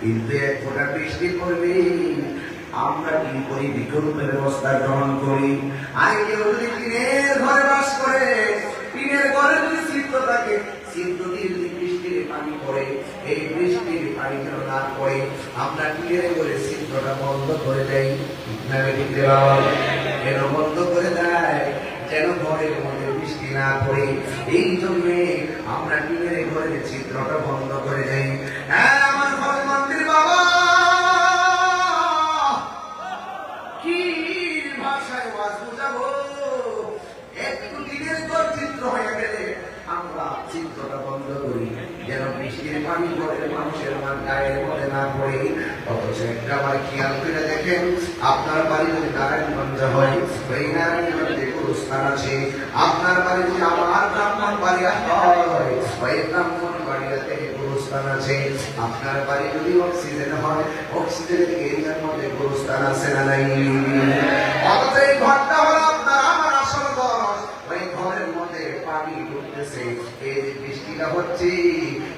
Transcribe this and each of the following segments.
কিন্তু এক ফোঁটা বৃষ্টি পড়বে আমরা কি করি? বিকল্পের ব্যবস্থা গ্রহণ করি। আর কেউ যদি টিনের ঘরে বাস করে, টিনের ঘরে যদি ছিদ্র থাকে, ছিদ্র দিয়ে যদি বৃষ্টির পানি পড়ে, এই বৃষ্টির পানি যেন না পড়ে, আমরা টিনের ঘরে ছিদ্রটা বন্ধ করে দেই। কেন বন্ধ করে দেয়? যেন ঘরের মধ্যে বৃষ্টি না পড়ে। এই জন্য আমরা টিনের ঘরের ছিদ্রটা বন্ধ করে দেই। হ্যাঁ, আমার ঘর মন্দির বাবা, কি ভাষায় ওয়াজ বুঝাবো? একটু টিনের ঘর ছিদ্র হয়ে গেলে আমরা ছিদ্রটা বন্ধ করি, যেন বৃষ্টির পানি পড়ে মানুষের গায়ের মধ্যে না পড়ে। অথচ একটা বার খেয়াল করে দেখেন, আপনার বাড়ি যদি নারায়ণগঞ্জ হয়, ওই নারায়ণগঞ্জে গুরুস্থান আছে। আপনার বাড়ি যদি আমার ব্রাহ্মণ বাড়িয়া হয়, ওই ব্রাহ্মণ বাড়িয়াতে গুরুস্থান আছে। আপনার বাড়ি যদি অক্সিজেন হয়, অক্সিজেনের এরিয়ার মধ্যে গুরুস্থান আছে না নাই? অথচ এই ঘরটা হলো আপনার আমার আসল ঘর। ওই ঘরের মধ্যে পানি ঢুকতেছে, এই বৃষ্টিটা হচ্ছে,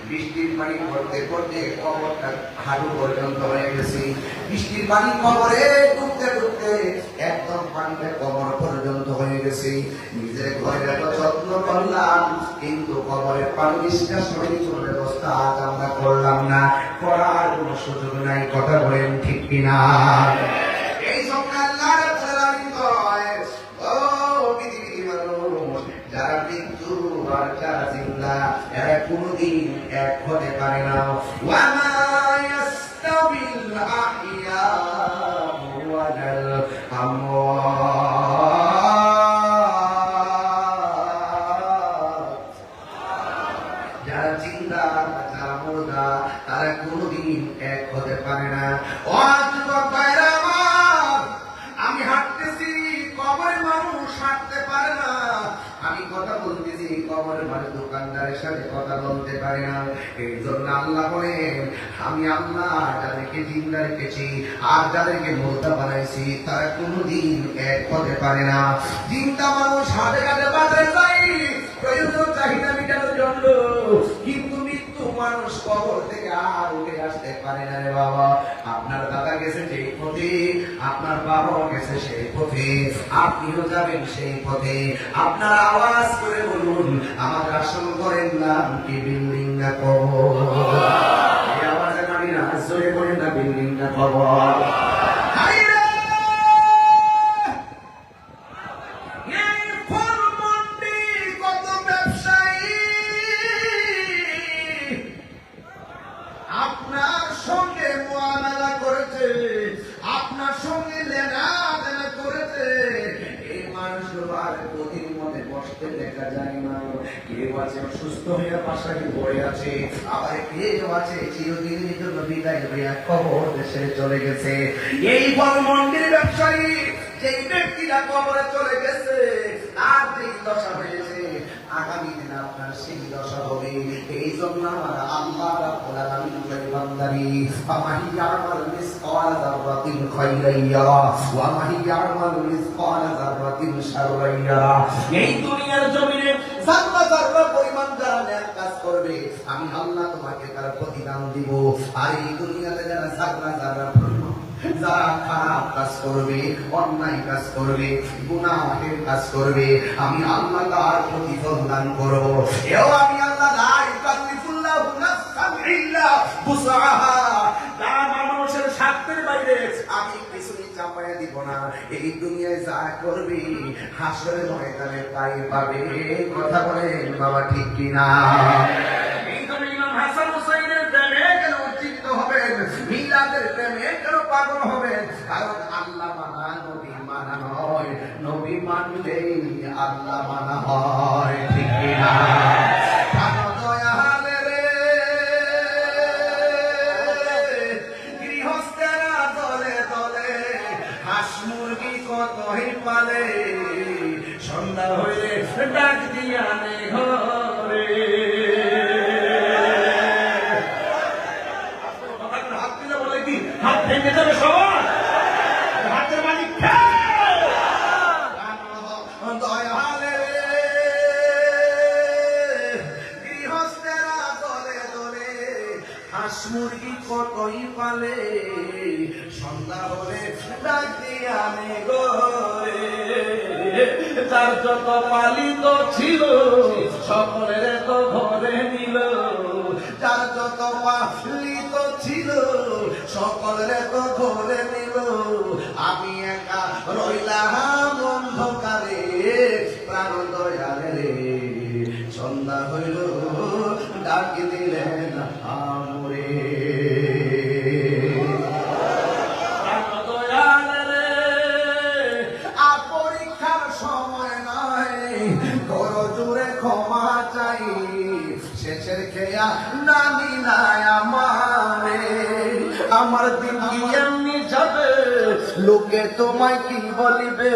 বৃষ্টির পানি পড়তে পড়তে কবরটা হাঁটু পর্যন্ত হয়ে গেছে। বৃষ্টির পানি কবরে ঢুকতে ঢুকতে একদম পানিটা কবর পর্যন্ত হয়ে গেছে। নিজের ঘরের এত যত্ন করলাম, কিন্তু কবরের পানি নিষ্কাশনের কোনো ব্যবস্থা আজ আমরা করলাম না, করার কোনো সুযোগ নাই। কথা বলেন ঠিক কিনা? এই সঙ্গে আল্লাহ রাব্বুল আলামিন কয়, ও পৃথিবীর মানুষ, যারা মৃত্যু আর যারা জিন্দা, এরা কোনদিন এক হতে পারে না। ওয়া মা ইয়াস্তাবিল আহইয়া ওয়াল আমওয়াত। যারা জিন্দা যারা মুর্দা, তারা কোনদিন এক হতে পারে না। ও যুবক ভাইরা আমার, আমি হাঁটতেছি, কবরের মানুষ হাঁটতে পারে না। আমি কথা বলতেছি, কবরের মানুষ দোকানদারের সাথে কথা বলতে পারে না। এই জন্য আল্লাহ বলেন, আমি আল্লাহ যাদেরকে জিন্দা রেখেছি আর যাদেরকে মুর্দা বানাইছি, তারা কোনদিন এক হতে পারে না। জিন্দা মানুষ হাতে হাতে বাজারে যায় প্রয়োজন চাহিদা মেটানোর জন্য, কিন্তু মৃত্যু মানুষ কবর থেকে আর উঠে আসতে পারে না রে বাবা। আপনার দাদা গেছে সেই পথে, আপনার বাবাও গেছে সেই পথে, আপনিও যাবেন সেই পথে। আপনার আওয়াজ করে বলুন, আমাদের আসল করেন নাম কি বিল্ডিং না কবর? এই আওয়াজে মানি না, জোরে করেন না বিল্ডিং না কবর? আপনার সঙ্গে মুআমালা করেছে, আপনার সঙ্গে লেনাদেনা করেছে, এই মানুষগুলো আর প্রতিদিন মধ্যে বসতে দেখা যায় না। কেউ আছে অসুস্থ হয়ে বাসায় পড়ে আছে, আবার কেউ আছে চিরদিনের জন্য বিদায় হইয়া কবর দেশে চলে গেছে। এই বড় মন্দির ব্যবসায়ী যেই ব্যক্তিরা কবরে চলে গেছে, তার যেই দশা হয়েছে, আগামী দিনে আপনার সেই দশা হবে। এই জন্য আমার আল্লাহ রাব্বুল আলামিন বান্দারি ফামাহি ইয়ামাল মিসকাল যাররাতিন খায়রান ইয়ারা ওয়া মাহি ইয়ামাল মিসকাল যাররাতিন শাররান ইয়ারা। এই দুনিয়ার জমিনে যারা যারা পরিমাণ যারা নেক কাজ করবে, আমি আল্লাহ তোমাকে তার প্রতিদান দিব। আর এই দুনিয়াতে যারা যারা যারা যারা খারাপ কাজ করবে, অন্যায় কাজ করবে, গুনাহের কাজ করবে, আমি আল্লাহ তার প্রতিফল দান করব। এও আমি আল্লাহ লা ইউকাল্লিফুল্লাহু নাফসান ইল্লা বুসআহা। মানুষের স্বার্থের বাইরে আমি কিছু চাপায়া দিব না। এই দুনিয়ায় যা করবি হাসরের ময়দানে তাই পাবে। কথা বলেন বাবা, ঠিক কিনা? এই জন্য ইমাম হাসান হুসাইনের প্রেমে কেন উজ্জীবিত হবেন, মিলাদের প্রেমে কেন পাগল হবেন? কারণ আল্লাহ মানা নবী মানা নয়, নবী মানলেই আল্লাহ মানা হয়। ঠিক কিনা? গৃহস্থেরা দলে দলে হাঁস মুরগি কতই পালে, সন্ধ্যা হইলে ডাক দিয়া নে ঘরে। হাত দিলে বলে কি হাত ভেঙে যাবে সবার? হাতের মালিক দয়ালে গৃহস্থেরা দলে দলে হাঁস মুরগি কত ওই পালে সন্ধ্যা হলে ডাক দিয়ে আনে ঘরে যার যত পালিত ছিল সকলের তো ঘরে নিল যার যত পালিত ছিল সকলের তো ঘরে নিল আমি একা রইলাম অন্ধকারে প্রাণ দয়ালে রে সন্ধ্যা হইল ডাক দিলেন আমরে প্রাণ দয়ালে রে আর পরীক্ষার সময় নয় ঘর জুড়ে ক্ষমা চাই শেষের খেয়া নানি নাই আমারে আমার দিন কি এমনি যাবে লোকে তোমায় কি বলিবে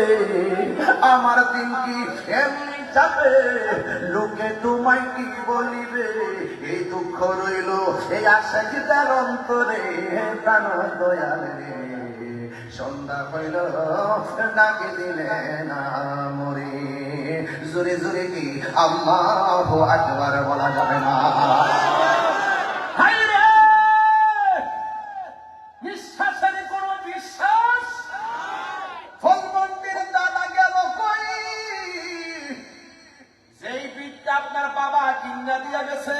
আমার দিন কি এমনি যাবে লোকে তোমায় কি বলিবে এই দুঃখ রইল এই আশা কি তার অন্তরে প্রাণ দয়াল রে সন্ধ্যা হইল ডাকে দিলেন আমরে জোরে জোরে কি আল্লাহু আকবার বলা যাবে না বিশ্বাসের কোন বিশ্বাস ফলমন্দির দাদা গেল কই যেই ভিটটা আপনার বাবা কিনে দিয়ে গেছে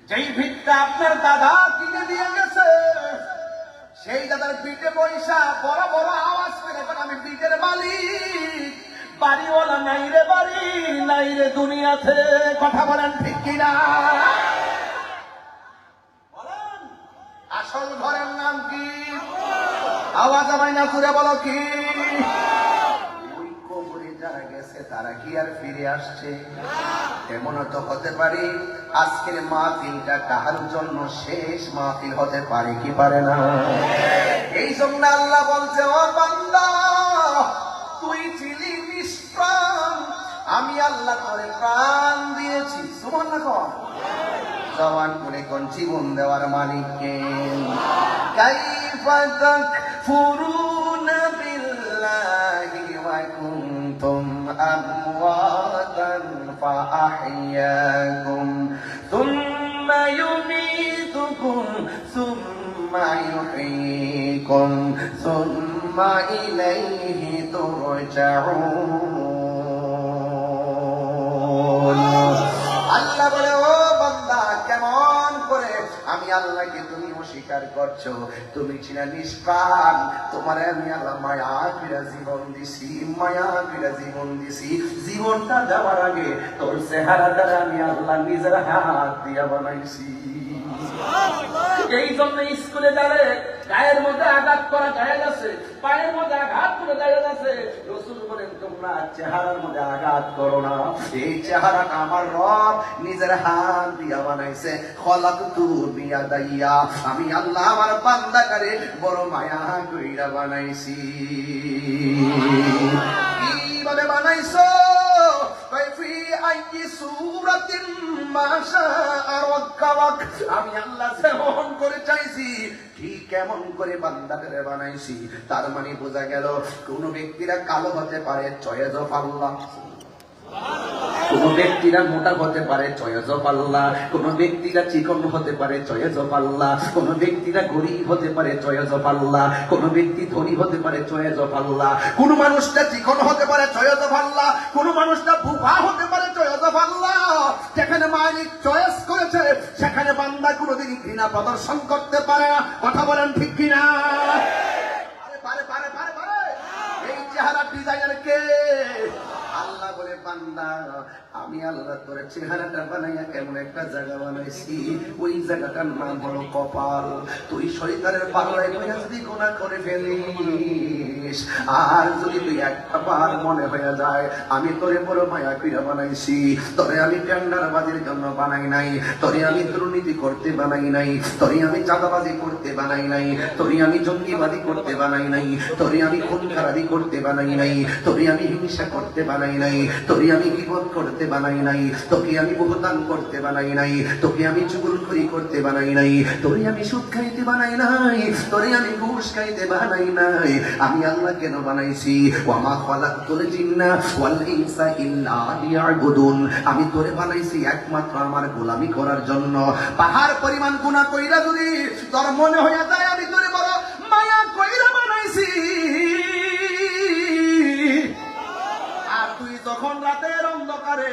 যেই ভিটটা আপনার দাদা কিনে দিয়ে গেছে সেই দাদার পিঠে পয়সা বড় বড় আওয়াজ করে আমি পিঠের মালিক বাড়িওয়ালা নাই রে বাড়ি নাই রে দুনিয়াতে কথা বলেন ঠিক কিনা বলেন আসল ঘরের নাম কি আওয়াজ আমায় না করে বলো কি ওই কবরে যারা গেছে তারা কি আর ফিরে আসছে এমনও তো হতে পারে আজকের মাহফিলটা কাহার জন্য শেষ মাহফিল হতে পারে কি পারে না এই জন্য আল্লাহ বলছে ও বান্দা তুই ছিলি নিষ্প্রাণ আমি আল্লাহ তোরে প্রাণ দিয়েছি সুবহানাল্লাহ জওয়ান করে কোন জীবন দেওয়ার মালিককে কাইফা তাকফুরুনা বিল্লাহি ওয়া কুনতুম আমওয়াতান ফাআহইয়াকুম থুম্মা ইউমীতুকুম থুম্মা ইউহয়ীকুম থুম্মা ইলাইহি তুরজাউন আল্লাহ বলে ও বান্দা কেমন করে আমি আল্লাহকে তুমি অস্বীকার করছো তুমি ছিলে নিষ্প্রাণ তোমারে আমি আল্লাহ মায়া বিরা জীবন দিছি মায়া বিরা জীবন দিছি জীবনটা দেওয়ার আগে তোর চেহারা দ্বারা আমি আল্লাহ নিজের হাত দিয়া বানাইছি এই জন্য স্কুলে যারে গায়ের মধ্যে আঘাত করা জায়েজ আছে পায়ের মধ্যে আঘাত করে জায়েজ আছে রাসূল বলেন তোমরা চেহারার মধ্যে আঘাত করো না এই চেহারাটা আমার রব নিজের হাত দিয়া বানাইছে খলাকতু বিয়াদাইয়া আমি আল্লাহ আমার বান্দাটারে বড় মায়া কইরা বানাইছি কিভাবে বানাইছো কাইফি আইয়ি সূরাতিন মাশাআ রাক্কাবাক আমি আল্লাহ যেমন করে চাইছি ঠিক কেমন করে বান্দাটারে বানাইছি তার মানে বোঝা গেল কোন ব্যক্তিরা কালো হতে পারে চয়েস অফ আল্লাহ কোন ব্যক্তিরা মোটা হতে পারে চয়েস অফ আল্লাহ কোন ব্যক্তিরা চিকন হতে পারে চয়েস অফ আল্লাহ কোন ব্যক্তিরা গরিব হতে পারে চয়েস অফ আল্লাহ কোন ব্যক্তি ধনী হতে পারে চয়েস অফ আল্লাহ কোন মানুষটা চিকন হতে পারে চয়েস অফ আল্লাহ কোন মানুষটা বুকা হতে পারে চয়েস অফ আল্লাহ যেখানে মালিক চয়েস করেছে সেখানে বান্দা কোনোদিন ঘৃণা প্রদর্শন করতে পারে না কথা বলেন ঠিক কিনা পারে পারে পারে পারে এই চেহারা ডিজাইনার কে আল্লাহ বলে বান্দা আমি আল্লাহ তোর চেহারাটা বানাইয়া কেমন একটা জায়গা বানাইছি ওই জায়গাটার নাম হলো কপাল তুই শয়তানের পাল্লায় পড়ে যদি গুনাহ করে ফেলিস আর যদি তুই একটা বার মনে হয়ে যায় আমি তোরে বড় মায়া কইরা বানাইছি তোরে আমি টেন্ডারবাজির জন্য বানাই নাই তোরে আমি দুর্নীতি করতে বানাই নাই তোরে আমি চাঁদাবাজি করতে বানাই নাই তোরে আমি জঙ্গিবাদী করতে বানাই নাই তোরে আমি খুন খারাপি করতে বানাই নাই তোরে আমি হিংসা করতে বানাই নাই তোরে আমি বিপদ করতে বানাই নাই, তোকে আমি বহুতান করতে বানাই নাই, তোকে আমি চুগলখড়ি করতে বানাই নাই, তোরে আমি সুদ খাইতে বানাই নাই, তোরে আমি ঘুষ খাইতে বানাই নাই। আমি আল্লাহ কেন বানাইছি? ওয়ামা খালাকতুল জিন্না ওয়াল ইনসা ইল্লা লিয়াবুদুন। আমি তোরে বানাইছি একমাত্র আমার গোলামি করার জন্য। পাহাড় পরিমাণ গুনাহ কইরা যদি তোর মনে হইয়া যায় আমি তোরে বড় মায়া কইরা বানাইছি, আর তুই যখন রাতের অন্ধকারে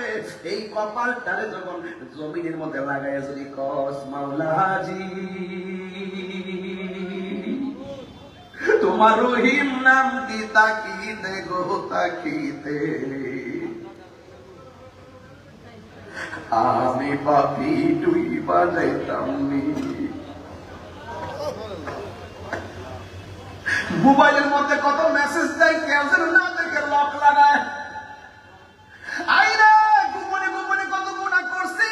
এই কপালটারে যখন জমিনের মধ্যে লাগাইয়া যদি কস মাওলাজি তোমার রহিম নাম কি তাকিতে গো তাকিতে, আমি পাপি তুই বাজাইতাম নি। মোবাইলের মধ্যে কত মেসেজ দেয়, কেউ যেন না দেখে লক লাগায়। আইরে গোপনে গোপনে কত গুনাহ করছি,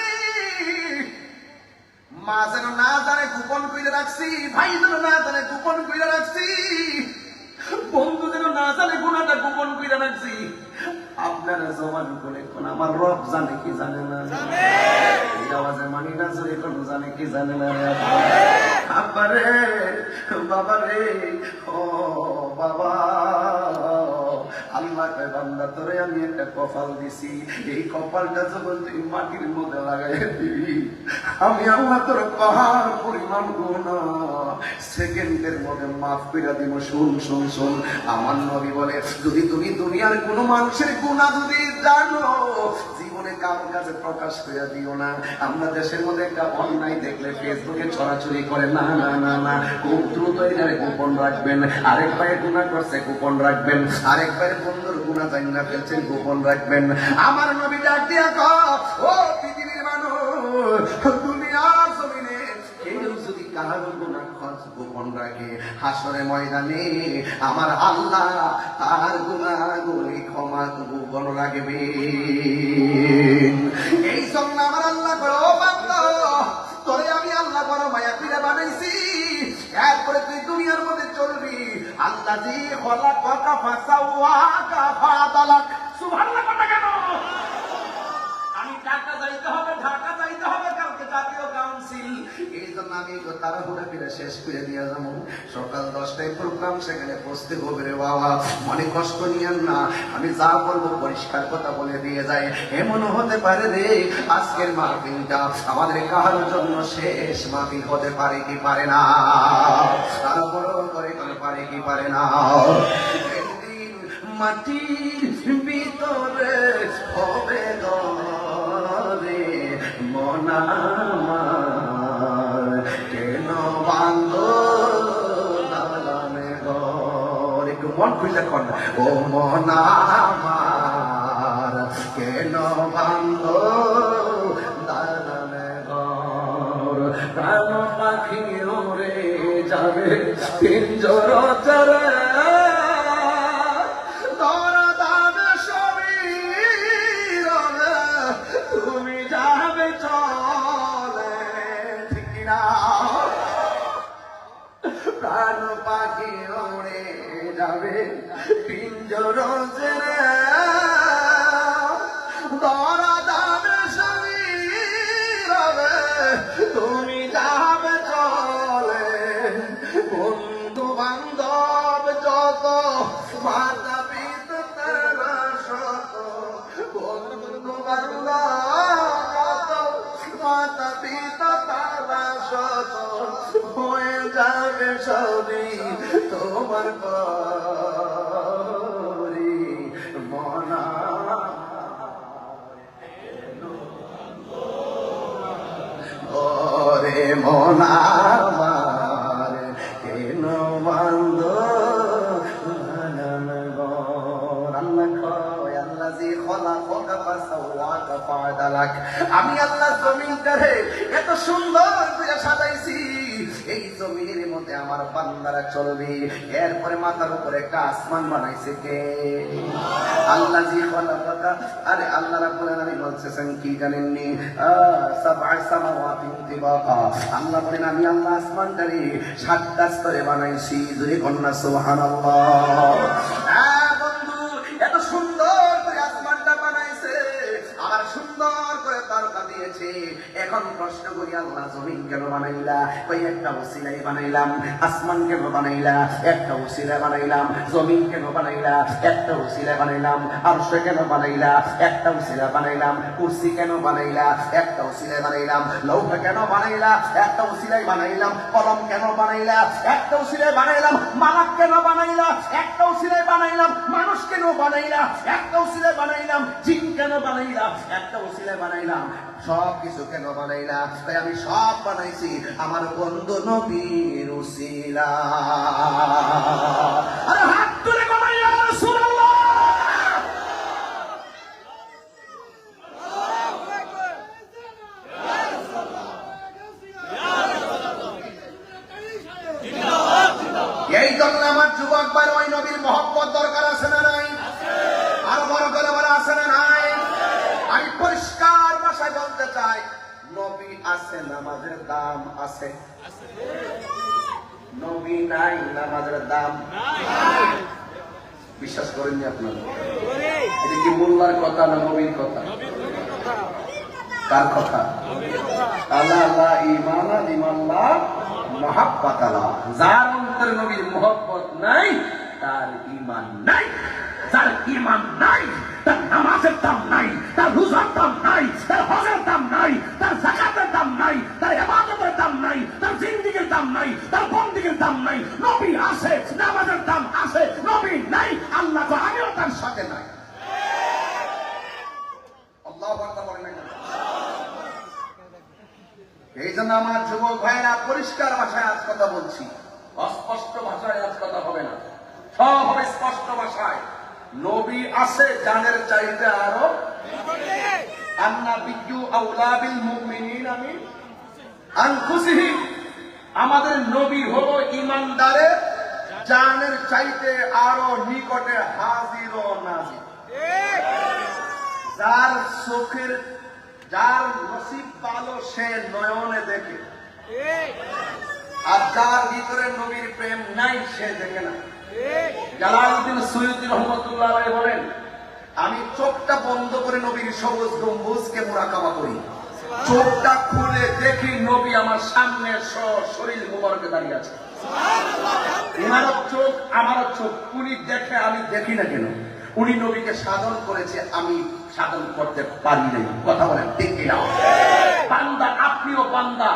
মা যেন না জানে গোপন কইরা রাখছি, ভাই যেন না জানে গোপন কইরা রাখছি, বন্ধু যেন না জানে গুনাহটা গোপন কইরা রাখছি। আপনারা জবান করে কোন আমার রব জানে কি জানে না? এই আওয়াজে মানি না জোরে কোন জানে কি জানে না? আব্বারে বাবারে ও বাবা, আল্লাহ কয় বান্দা তোরে আমি একটা কপাল দিছি, এই কপালটা যখন তুই মাটির মধ্যে লাগাই দিবি, আমি আল্লাহ তোর পাহাড় পরিমাণ গুনাহ সেকেন্ডের মধ্যে মাফ কইরা দিব। শুন শুন শুন, আমার নবী বলে যদি তুমি দুনিয়ার কোন মানুষের গুনাহ যদি জানো, জীবনে কারোর কাছে প্রকাশ কইরা দিও না। আমরা দেশের মধ্যে একটা অন্যায় দেখলে ফেসবুকে ছড়াছড়ি করে, না না না না, খুব দ্রুত এটারে গোপন রাখবেন। আরেক ভাইয়ের গুনাহ করছে গোপন রাখবেন, আরেক ভাইয়ের বন্ধুর গুনাহ জানা ফেলছেন গোপন রাখবেন। আমার নবী ডাক দিয়া কয় ও পৃথিবীর মানুষ, দুনিয়ার জমিনে কেউ যদি কারোর গুনাহ গোপন রাখে, হাসরে ময়দানে আমার আল্লাহ তার গুনাহগুলি ক্ষমা গোপন রাখবে। এই জন্য আমার আল্লাহ বড় বান্দা, তোরে আমি আল্লাহ বড় মায়া করে বানাইছি, এরপরে তুই দুনিয়ার মধ্যে চলবি। আল্লাহ জি খলাকাকা ফাসাওয়াকা ফাদালাক। সুবহানাল্লাহ কথা কেন? আমি ঢাকা যাইতে হবে, ঢাকা যাইতে হবে কালকে জাতীয় কাউন্সিল, এই জন্য আমি তাড়াহুড়া করে শেষ করে দিয়ে যাবো। সকাল 10টায় প্রোগ্রাম, সেখানে পৌঁছতে হবে রে বাবা, মনে কষ্ট নিয়েন না, আমি যা বলবো পরিষ্কার কথা বলে দিয়ে যায়। এমনও হতে পারে রে আজকের মাহফিলটা আমাদের কারোর জন্য শেষ মাহফিল হতে পারে কি পারে না, তারা বড় করে পারে কি পারে না। একদিন মাটির ভিতরে হবে রে মন আমার, কেন বান্ধ দালানে ঘর, একটু মন খুলে কর, ও মন আমার কেন বান্ধ দালানে ঘর, প্রাণ পাখি উড়ে যাবে পিঞ্জর চরে, তুমি যাবে চলে, ঠিক না? প্রাণ পাখি উড়ে যাবে পিঞ্জর ছেড়ে, ধরা যাবে শরীর হবে, তুমি যাবে চলে। বন্ধু বান্ধব যত, মাতা পিতা তারা শত, বন্ধু বান্ধব যত, মাতা পিতা তারা শত, হয়ে যাবে সবই তোমার পরি মনা। ওরে মনা কেন বান্ধ আমি আল্লাহ জমিনটারে এত সুন্দর করে সাজাইছি, এই জমিনের মধ্যে আমার বান্দারা চলবে। এরপরে মাথার উপরে একটা আসমান বানাইছে কে? আল্লাহ জি খলাকা। আরে আল্লাহ রাব্বুল আলামিন বলছেন কি জানেননি? সাবআ সামাওয়াতিন তিবাকা। আল্লাহ বলেন আমি আল্লাহ আসমানটারে 7টা স্তরে বানাইছি। যদি কন্যা সুবহানাল্লাহ। বন্ধু এত সুন্দর করে আসমানটা বানাইছে, আবার সুন্দর এখন প্রশ্ন করি আল্লাহ জমিন কেন বানাইলা? কই একটা ওসিলাই বানাইলাম। আসমান কেন বানাইলা? একটা ওসিলা বানাইলাম। জমিন কেন বানাইলা? একটা ওসিলা বানাইলাম। আরশ কেন বানাইলা? একটা ওসিলা বানাইলাম। কুরসি কেন বানাইলা? একটা ওসিলা বানাইলাম। লৌহ কেন বানাইলা? একটা ওসিলাই বানাইলাম। কলম কেন বানাইলা? একটা ওসিলাই বানাইলাম। মালাক কেন বানাইলা? একটা ওসিলাই বানাইলাম। মানুষ কেন বানাইলা? একটা ওসিলাই বানাইলাম। জিন কেন বানাইলা? একটা ওসিলাই বানাইলাম। সব কিছু কেন বানাইলা? তাই আমি সব বানাইছি আমার বন্ধু নবীর ওসিলা। আরে হাত তুলে বানাই ইয়া রাসূলুল্লাহ। এই জন্য আমার যুবক ভাই ওই নবীর মহব্বত দরকার আছে না নাই? আরো বড় করে বলা আছে না নাই? আমি পরিষ্কার ভাষায় বলতে চাই, নবী আছে, নামাজের দাম আছে। নবী নাই, নামাজের দাম বিশ্বাস করেননি আপনারা? এটা কি মোল্লার কথা না নবীর কথা? কার কথা? আল্লাহ লা ঈমানা লিমান লা মুহাব্বাতা লা। যার অন্তরে নবীর মুহাব্বত নাই তার ঈমান নাই। যার ঈমান নাই তার নামাজের দাম নাই, তার রোজার দাম নাই, তার হজের দাম নাই, তার যাকাতের দাম নাই, তার ইবাদতের দাম নাই, তার জিন্দেগীর দাম নাই, তার বন্দেগীর দাম নাই। নবী আছে, নামাজের দাম আছে। নবী নাই, আল্লাহ তো আমিও তার সাথে নাই। আল্লাহু আকবার বলেন না? এই জন্য আমার যুবক ভাইরা পরিষ্কার ভাষায় আজ কথা বলছি, অস্পষ্ট ভাষায় আজ কথা হবে না, সব হবে স্পষ্ট ভাষায়। নবী আছে জানের চাইতে আরো। আন্নাবিয়্যু আউলা বিল মুমিনিনা মিন আনফুসিহিম। আমাদের নবী হলো ঈমানদারের জানের চাইতে আরো নিকটে হাজির ও নাজির। যার চোখের, যার নসিব ভালো সে নয়নে দেখে, আর যার ভিতরে নবীর প্রেম নাই সে দেখে না। জালালউদ্দিন সুয়ুতী রহমাতুল্লাহ আলাইহি বলেন, আমি চোখটা বন্ধ করে নবীর সবুজ গম্বুজকে মুরাকাবা করি, চোখটা খুলে দেখি নবী আমার সামনে শরীর মুবারকে দাঁড়িয়ে আছে। উনার চোখ আমার চোখ, উনি দেখে আমি দেখি না কেন? উনি নবীকে সাধন করেছে, আমি সাধন করতে পারি নাই। কথা বলেন ঠিক কিনা? বান্দা, আপনিও বান্দা,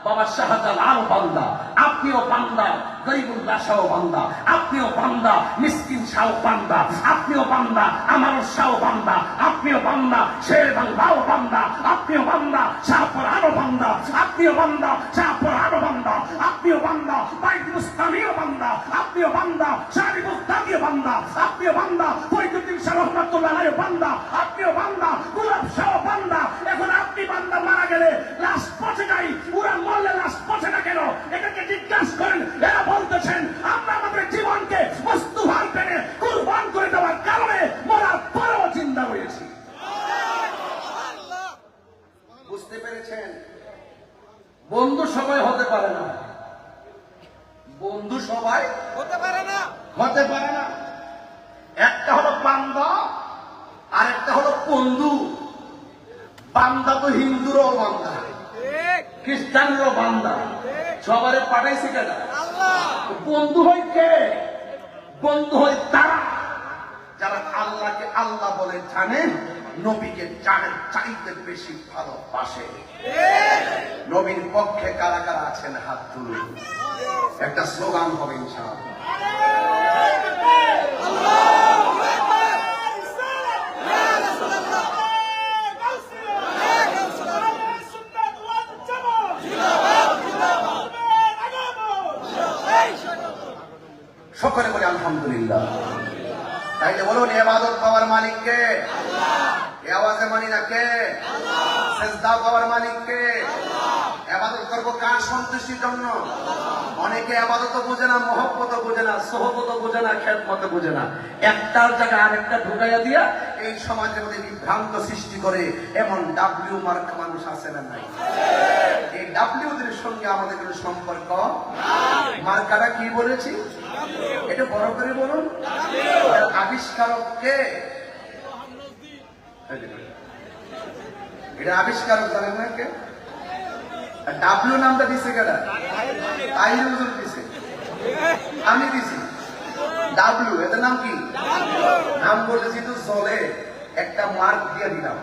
বাবা শাহজালাল বান্দা, আপনিও বান্দা, গরিবুল্লাহ শাহ বান্দা, আপনিও বান্দা, মিসকিন শাহ বান্দা, আপনিও বান্দা, আমারও শাহ বান্দা, আপনিও বান্দা, শের বাংলাও বান্দা, আপনিও বান্দা, শাহপুরানো বান্দা, আপনিও বান্দা, শাহপুরানো বান্দা, আপনিও বান্দা, বাইতুল মুস্তামিও বান্দা, আপনিও বান্দা, শারিফ উস্তাদিও বান্দা, আপনিও বান্দা, ফরিদুদ্দিন শাহ রহমাতুল্লাহ আলাইহি বান্দা, আপনিও বান্দা, গোলাপ শাহ বান্দা। এখন আপনি বান্দা মারা গেলে লাশ পচে যায়, পুরা মরলে লাশ পচে না কেন? এটাকে জিজ্ঞাসা করেন। এরা বলতেছেন আমরা আমাদের জীবনকে মুস্তাফার প্রেমে কুরবান করে দেওয়ার কারণে মরার পরেও জিন্দা হয়েছি। বুঝতে পেরেছেন? বন্ধু সবাই হতে পারে না, বন্ধু সবাই হতে পারে না, হতে পারে না। একটা হলো বান্দা আর একটা হলো বন্ধু। বান্দা তো হিন্দুরও বান্দা, খ্রিস্টানেরও বান্দা, সবারে পাঠাইছে কেন? বন্ধু হয় কে? বন্ধু হয় তারা যারা আল্লাহকে আল্লাহ বলে জানেন, নবীকে জানেন, চাইতে বেশি ভালোবাসে। নবীর পক্ষে কারা কারা আছেন হাত তুলুন, একটা স্লোগান হবে ইনশাআল্লাহ। সকলে বলে আলহামদুলিল্লাহ। তাইলে বলুন, ইবাদত পাওয়ার মালিক কে? এই আওয়াজে মানি না কে? সেজদা পাওয়ার মালিক কে? ইবাদত করবো কার সন্তুষ্টির জন্য? অনেকে ইবাদত বোঝে না, মহব্বত বোঝে না, সোহবত বোঝে না, খেদমত বোঝে না। একটার জায়গায় আরেকটা ঢুকাইয়া দিয়া এই সমাজের মধ্যে বিভ্রান্ত সৃষ্টি করে এমন ডাব্লিউ মার্ক মানুষ আছে না নাই? এই ডাব্লিউদের সঙ্গে আমাদের কোনো সম্পর্ক নাই। মার্কাটা কি বলেছি? এটা বড় করে বলুন। আবিষ্কারক কে? এটা আবিষ্কারক জানেন না কে? ডাব্লিউ নামটা দিছে কেডা? তাহির হুজুর দিছে, আমি দিছি। ডাব্লিউ এদের নাম কি? নাম বলে যেহেতু চলে একটা মার্ক দিয়ে দিলাম।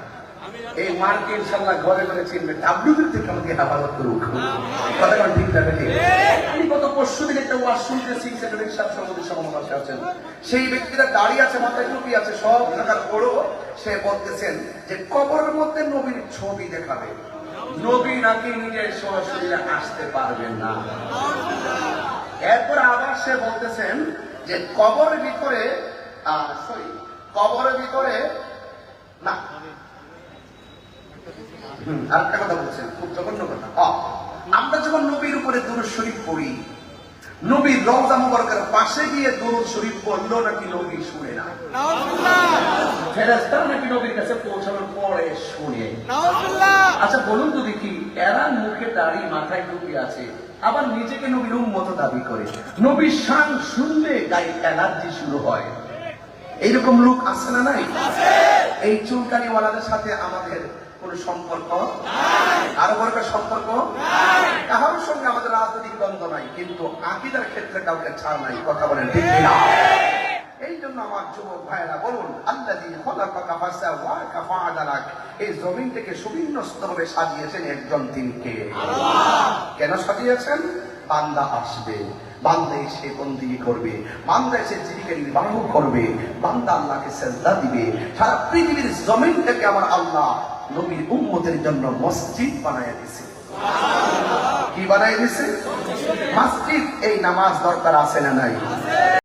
এই মার্ক ইনশাল্লাহ ঘরে ঘরে চিনবে। ডাব্লিউ থেকে আমাকে হেফাজত করুক। কথা কোন ঠিক যাবে ঠিক? আমি গত পরশুদিন একটা ওয়াজ শুনতেছি, সেক্রেটারি সাহেব সভাপতি সমাবেশে আছেন। সেই ব্যক্তিরা দাঁড়িয়ে আছে, মাথায় টুপি আছে, সব টাকার বড়। সে বলতেছেন যে কবরের মধ্যে নবীর ছবি দেখাবে, নবী নাকি নিজের সরাসরি আসতে পারবেন না। এরপর আবার সে বলতেছেন যে কবরের ভিতরে কবরের ভিতরে না, আরেকটা কথা বলছেন, খুব জঘন্য কথা। আমরা যখন নবীর উপরে দুরূদ শরীফ পড়ি, নবীর রওজা মুবারকের পাশে গিয়ে দুরূদ শরীফ পড়লো নাকি নবী শুনে না? ফেরেশতা নাকি নবীর কাছে পৌঁছানোর পরে শুনে? আচ্ছা বলুন তো দেখি, এরা মুখে দাড়ি, মাথায় টুপি আছে, আবার নিজেকে নবীর উম্মত দাবি করে, নবীর শান শুনলে গায়ে অ্যালার্জি শুরু হয়। এইরকম লোক আছে না নাই? এই চুলকানিওয়ালাদের সাথে আমাদের কোন সম্পর্ক আরো বড় সম্পর্ক কারোর সঙ্গে আমাদের রাজনৈতিক দ্বন্দ্ব নাই, কিন্তু আকীদার ক্ষেত্রে কাউকে ছাড় নাই। কথা বলেন ঠিক না? এই জন্য আমার যুবক ভাইরা বলুন, আল্লাযী খালাকাকা ফাসাওয়াকা ফাআদালাক, এই জমিনটাকে সুবিন্যস্তভাবে সাজিয়েছেন একজন, তিনি কে? কেন সাজিয়েছেন? বান্দা আসবে, বান্দা এসে বন্দেগী করবে, বান্দা এসে জীবিকা নির্বাহ করবে, বান্দা আল্লাহকে সেজদা দিবে। সারা পৃথিবীর জমিনটাকে আমার আল্লাহ নবীর উম্মতের জন্য মসজিদ বানায় দিয়েছে। কি বানায় দিয়েছে? মসজিদ। এই নামাজ দরকার আছে না নাই?